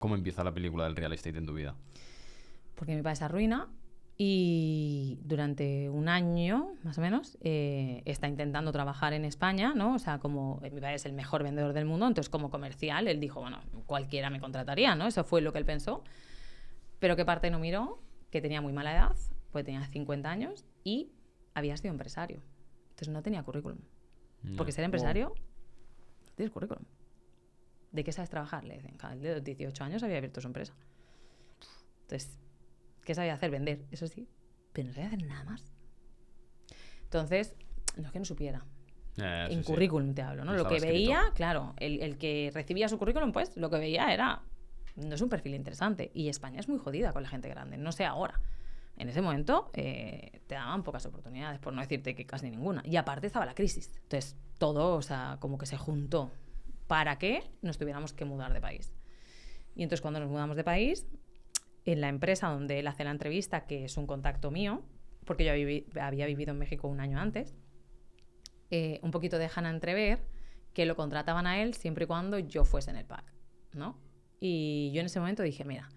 ¿Cómo empieza la película del real estate en tu vida? Porque mi padre se arruina y durante un año, más o menos, está intentando trabajar en España, ¿no? O sea, como mi padre es el mejor vendedor del mundo, entonces como comercial, él dijo, bueno, cualquiera me contrataría, ¿no? Eso fue lo que él pensó. Pero ¿qué parte no miró? Que tenía muy mala edad, pues tenía 50 años y había sido empresario. Entonces no tenía currículum. No. Porque ser empresario, no tienes currículum. ¿De qué sabes trabajar? Le dicen, el de los 18 años había abierto su empresa. Entonces, ¿qué sabía hacer? Vender, eso sí, pero no sabía hacer nada más. Entonces, no es que no supiera. En currículum te hablo, ¿no? Lo que escrito. veía, claro, el que recibía su currículum, pues lo que veía era, no es un perfil interesante. Y España es muy jodida con la gente grande, no sé ahora. En ese momento te daban pocas oportunidades, por no decirte que casi ninguna. Y aparte estaba la crisis. Entonces, todo, o sea, como que se juntó para que nos tuviéramos que mudar de país. Y entonces cuando nos mudamos de país, en la empresa donde él hace la entrevista, que es un contacto mío, porque yo había vivido en México un año antes, un poquito dejan a entrever que lo contrataban a él siempre y cuando yo fuese en el pack, ¿no? Y yo en ese momento dije, mira,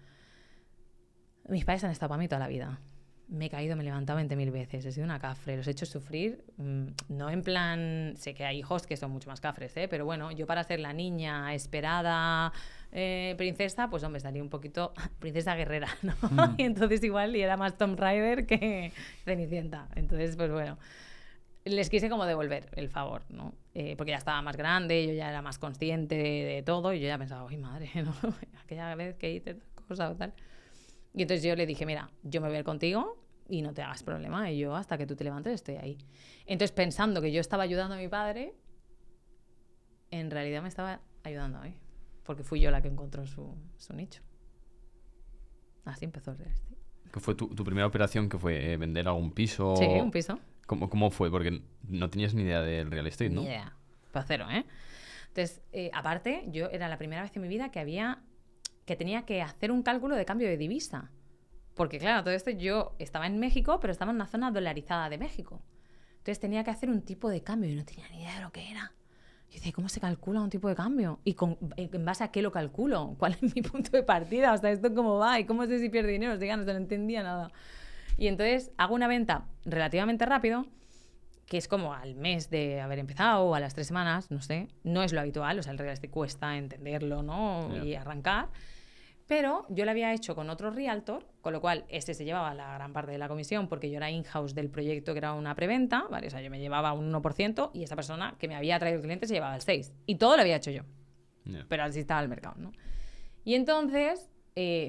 mis padres han estado para mí toda la vida. Me he caído, me he levantado 20.000 veces, he sido una cafre, los he hecho sufrir, no en plan, sé que hay hijos que son mucho más cafres, pero bueno, yo para ser la niña esperada, princesa, pues hombre, estaría un poquito princesa guerrera, ¿no? Y entonces igual y era más Tomb Raider que Cenicienta. Entonces, pues bueno, les quise como devolver el favor, ¿no? Porque ya estaba más grande, yo ya era más consciente de todo y yo ya pensaba, uy, madre, ¿no? Aquella vez que hice tal cosa o tal. Y entonces yo le dije, mira, yo me voy a ir contigo y no te hagas problema, y yo hasta que tú te levantes estoy ahí. Entonces, pensando que yo estaba ayudando a mi padre, en realidad me estaba ayudando a mí, porque fui yo la que encontró su nicho. Así empezó el real estate. ¿Qué fue tu primera operación? ¿Que fue vender algún piso? Sí, un piso. ¿Cómo fue? Porque no tenías ni idea del real estate, ¿no? Ni idea. Pues cero, ¿eh? Entonces, aparte, yo era la primera vez en mi vida que tenía que hacer un cálculo de cambio de divisa. Porque claro, todo esto yo estaba en México, pero estaba en una zona dolarizada de México. Entonces tenía que hacer un tipo de cambio y no tenía ni idea de lo que era. Yo decía, ¿cómo se calcula un tipo de cambio? ¿Y en base a qué lo calculo? ¿Cuál es mi punto de partida? O sea, ¿esto cómo va? ¿Y cómo sé si pierdo dinero? O sea, no entendía nada. Y entonces hago una venta relativamente rápido, que es como al mes de haber empezado o a las 3 semanas, no sé. No es lo habitual, o sea, el real estate cuesta entenderlo, ¿no? Yeah. Y arrancar. Pero yo lo había hecho con otro realtor, con lo cual este se llevaba la gran parte de la comisión porque yo era in-house del proyecto, que era una preventa, ¿vale? O sea, yo me llevaba un 1% y esa persona que me había traído el cliente se llevaba el 6%. Y todo lo había hecho yo. Yeah. Pero así estaba el mercado, ¿no? Y entonces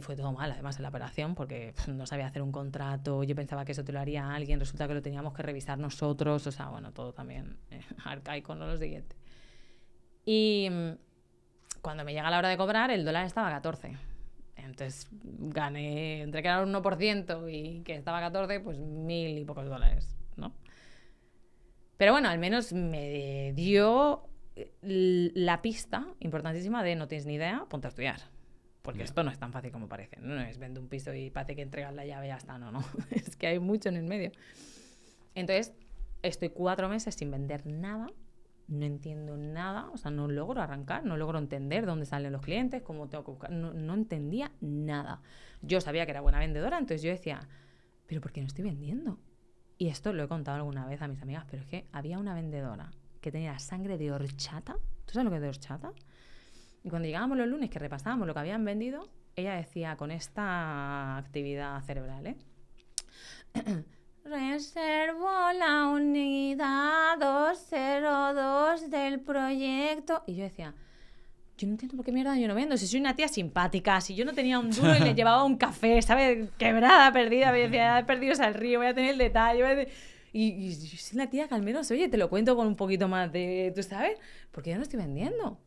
fue todo mal, además, en la operación, porque no sabía hacer un contrato, yo pensaba que eso te lo haría alguien, resulta que lo teníamos que revisar nosotros, o sea, bueno, todo también arcaico, no lo siguiente. Y cuando me llega la hora de cobrar, el dólar estaba a 14. Entonces gané, entre que era un 1% y que estaba a 14, pues 1.000 y pocos dólares, ¿no? Pero bueno, al menos me dio la pista importantísima de no tienes ni idea, ponte a estudiar. Porque esto no es tan fácil como parece. No es vender un piso y parece que entregas la llave y ya está, no. Es que hay mucho en el medio. Entonces, estoy 4 meses sin vender nada. No entiendo nada, o sea, no logro arrancar, no logro entender dónde salen los clientes, cómo tengo que buscar, no entendía nada. Yo sabía que era buena vendedora, entonces yo decía, ¿pero por qué no estoy vendiendo? Y esto lo he contado alguna vez a mis amigas, pero es que había una vendedora que tenía sangre de horchata. ¿Tú sabes lo que es de horchata? Y cuando llegábamos los lunes que repasábamos lo que habían vendido, ella decía con esta actividad cerebral, reservo la unidad 202 del proyecto. Y yo decía, yo no entiendo por qué mierda yo no vendo. Si soy una tía simpática, si yo no tenía un duro y le llevaba un café, ¿sabes? Quebrada, perdida. Me decía, he perdido al río, voy a tener el detalle. Y soy una tía que al menos, oye, te lo cuento con un poquito más de, ¿tú sabes? Porque yo no estoy vendiendo.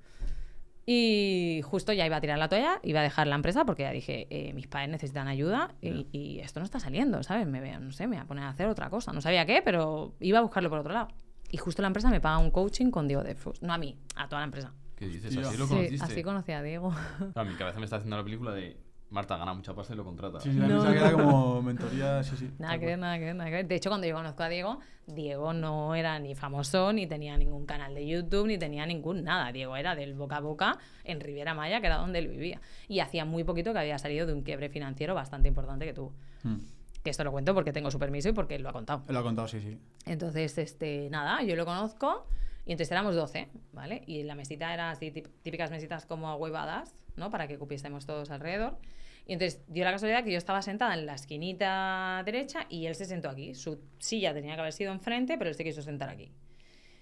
Y justo ya iba a tirar la toalla, iba a dejar la empresa porque ya dije, mis padres necesitan ayuda y esto no está saliendo, ¿sabes? Me voy a poner a hacer otra cosa. No sabía qué, pero iba a buscarlo por otro lado. Y justo la empresa me paga un coaching con Diego Dreyfus. No a mí, a toda la empresa. ¿Qué dices? ¿Así lo conociste? Sí, así conocí a Diego. A mi cabeza me está haciendo la película de Marta gana mucha pasta y lo contrata. Sí, la misa queda como mentoría, sí. Nada que ver, nada que ver, nada que ver. De hecho, cuando yo conozco a Diego, Diego no era ni famoso, ni tenía ningún canal de YouTube, ni tenía ningún nada. Diego era del boca a boca en Riviera Maya, que era donde él vivía. Y hacía muy poquito que había salido de un quiebre financiero bastante importante que tuvo. Que esto lo cuento porque tengo su permiso y porque él lo ha contado. Él lo ha contado, sí. Entonces, nada, yo lo conozco y entonces éramos 12, ¿vale? Y la mesita era así, típicas mesitas como huevadas, ¿no? Para que cupiésemos todos alrededor. Y entonces dio la casualidad que yo estaba sentada en la esquinita derecha y él se sentó aquí. Su silla tenía que haber sido enfrente, pero él se quiso sentar aquí.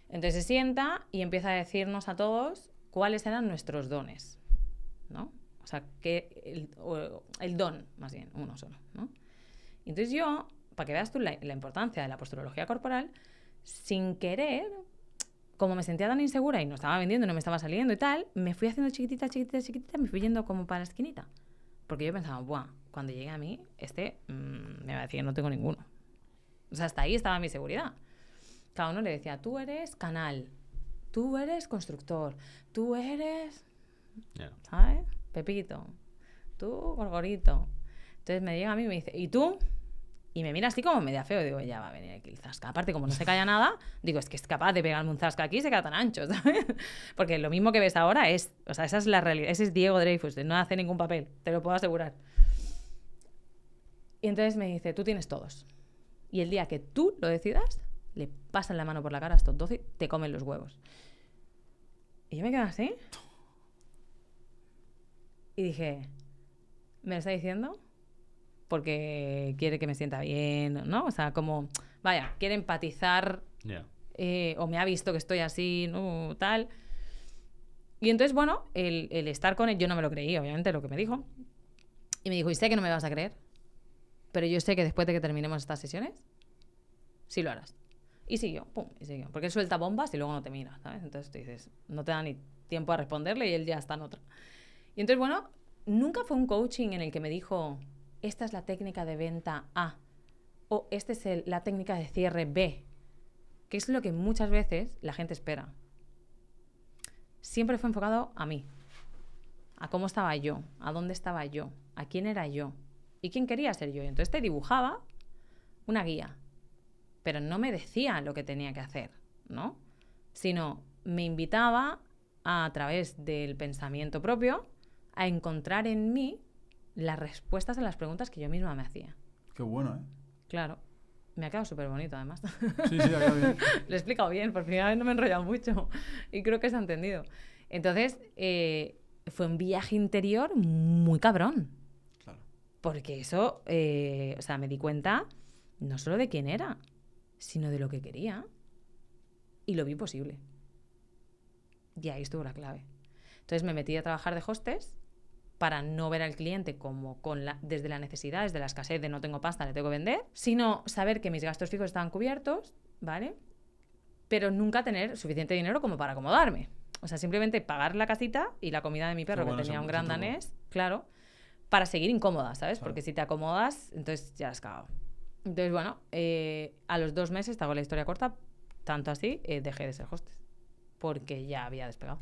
Entonces se sienta y empieza a decirnos a todos cuáles eran nuestros dones, ¿no? O sea, el don, más bien, uno solo, ¿no? Y entonces yo, para que veas tú la importancia de la posturología corporal, sin querer, como me sentía tan insegura y no estaba vendiendo, no me estaba saliendo y tal, me fui haciendo chiquitita, me fui yendo como para la esquinita. Porque yo pensaba, buah, cuando llegue a mí, me va a decir que no tengo ninguno. O sea, hasta ahí estaba mi seguridad. Cada uno le decía, tú eres canal, tú eres constructor, tú eres, ¿sabes? Pepito, tú Gorgorito. Entonces me llega a mí y me dice, ¿y tú? Y me mira así como media feo. Digo, ya va a venir aquí el zasca. Aparte, como no se calla nada, digo, es que es capaz de pegarme un zasca aquí y se queda tan ancho, ¿sabes? Porque lo mismo que ves ahora es... O sea, esa es la realidad. Ese es Diego Dreyfus. No hace ningún papel. Te lo puedo asegurar. Y entonces me dice, tú tienes todos. Y el día que tú lo decidas, le pasan la mano por la cara a estos 12 y te comen los huevos. Y yo me quedo así. Y dije, ¿me lo está diciendo? Porque quiere que me sienta bien, ¿no? O sea, como, vaya, quiere empatizar o me ha visto que estoy así, ¿no? Tal. Y entonces, bueno, el estar con él, yo no me lo creí, obviamente, lo que me dijo. Y me dijo, y sé que no me vas a creer, pero yo sé que después de que terminemos estas sesiones, sí lo harás. Y siguió, pum, y siguió. Porque él suelta bombas y luego no te mira, ¿sabes? Entonces tú dices, no te da ni tiempo a responderle y él ya está en otra. Y entonces, bueno, nunca fue un coaching en el que me dijo... Esta es la técnica de venta A o esta es la técnica de cierre B, que es lo que muchas veces la gente espera. Siempre fue enfocado a mí, a cómo estaba yo, a dónde estaba yo, a quién era yo y quién quería ser yo. Y entonces te dibujaba una guía, pero no me decía lo que tenía que hacer, ¿no? Sino me invitaba a través del pensamiento propio a encontrar en mí las respuestas a las preguntas que yo misma me hacía. Qué bueno, ¿eh? Claro. Me ha quedado súper bonito, además. Sí, ha quedado bien. Lo he explicado bien, por primera vez no me he enrollado mucho. Y creo que se ha entendido. Entonces, fue un viaje interior muy cabrón. Claro. Porque eso, o sea, me di cuenta no solo de quién era, sino de lo que quería. Y lo vi posible. Y ahí estuvo la clave. Entonces me metí a trabajar de hostess para no ver al cliente como desde la necesidad, desde la escasez de no tengo pasta, le tengo que vender, sino saber que mis gastos fijos estaban cubiertos, ¿vale? Pero nunca tener suficiente dinero como para acomodarme. O sea, simplemente pagar la casita y la comida de mi perro, que tenía un gran danés, claro, para seguir incómoda, ¿sabes? Claro. Porque si te acomodas, entonces ya has cagado. Entonces, bueno, a los 2 meses, te hago la historia corta, tanto así, dejé de ser hostess, porque ya había despegado.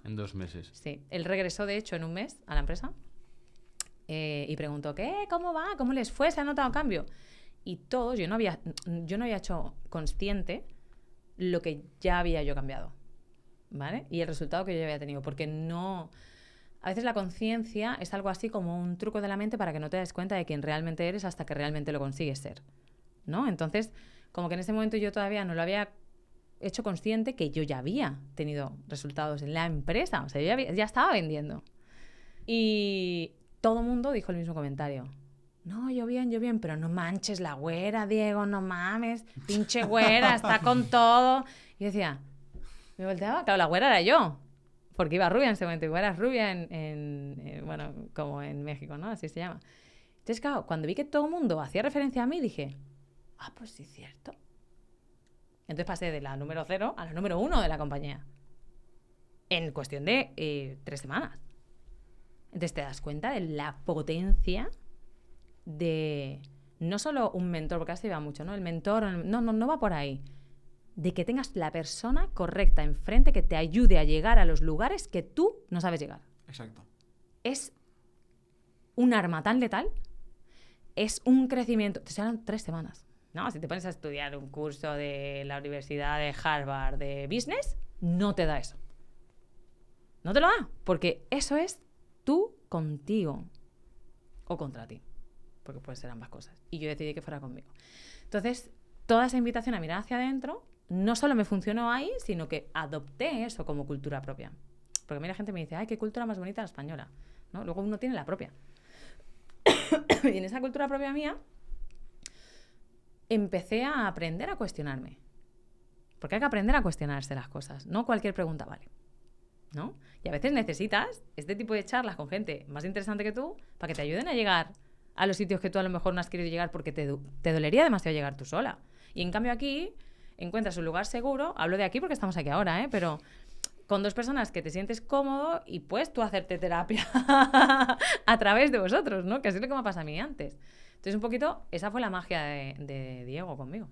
En 2 meses. Sí. Él regresó, de hecho, en un mes a la empresa y preguntó, ¿qué? ¿Cómo va? ¿Cómo les fue? ¿Se ha notado cambio? Y todos, yo no había hecho consciente lo que ya había yo cambiado, ¿vale? Y el resultado que yo había tenido, porque no... A veces la conciencia es algo así como un truco de la mente para que no te des cuenta de quién realmente eres hasta que realmente lo consigues ser, ¿no? Entonces, como que en ese momento yo todavía no lo había hecho consciente que yo ya había tenido resultados en la empresa. O sea, yo ya estaba vendiendo. Y todo el mundo dijo el mismo comentario. No, yo bien, pero no manches la güera, Diego, no mames. Pinche güera, está con todo. Y decía, me volteaba, claro, la güera era yo. Porque iba rubia en ese momento. Igual era rubia bueno, como en México, ¿no? Así se llama. Entonces, claro, cuando vi que todo el mundo hacía referencia a mí, dije, pues sí, cierto. Entonces pasé de la número 0 a la número 1 de la compañía. En cuestión de 3 semanas. Entonces te das cuenta de la potencia de no solo un mentor, porque ahora se lleva mucho, ¿no? El mentor, no va por ahí. De que tengas la persona correcta enfrente que te ayude a llegar a los lugares que tú no sabes llegar. Exacto. Es un arma tan letal, es un crecimiento... Te serán 3 semanas. No, si te pones a estudiar un curso de la Universidad de Harvard de Business, no te da eso. No te lo da, porque eso es tú contigo o contra ti, porque puede ser ambas cosas. Y yo decidí que fuera conmigo. Entonces, toda esa invitación a mirar hacia adentro no solo me funcionó ahí, sino que adopté eso como cultura propia. Porque mira, gente me dice, ay, qué cultura más bonita la española, ¿no? Luego uno tiene la propia. Y en esa cultura propia mía empecé a aprender a cuestionarme. Porque hay que aprender a cuestionarse las cosas. No cualquier pregunta vale, ¿no? Y a veces necesitas este tipo de charlas con gente más interesante que tú para que te ayuden a llegar a los sitios que tú a lo mejor no has querido llegar porque te dolería demasiado llegar tú sola. Y en cambio aquí encuentras un lugar seguro, hablo de aquí porque estamos aquí ahora, pero con 2 personas que te sientes cómodo y puedes tú hacerte terapia a través de vosotros, ¿no? Que así es lo que me pasa a mí antes. Entonces un poquito, esa fue la magia de Diego conmigo.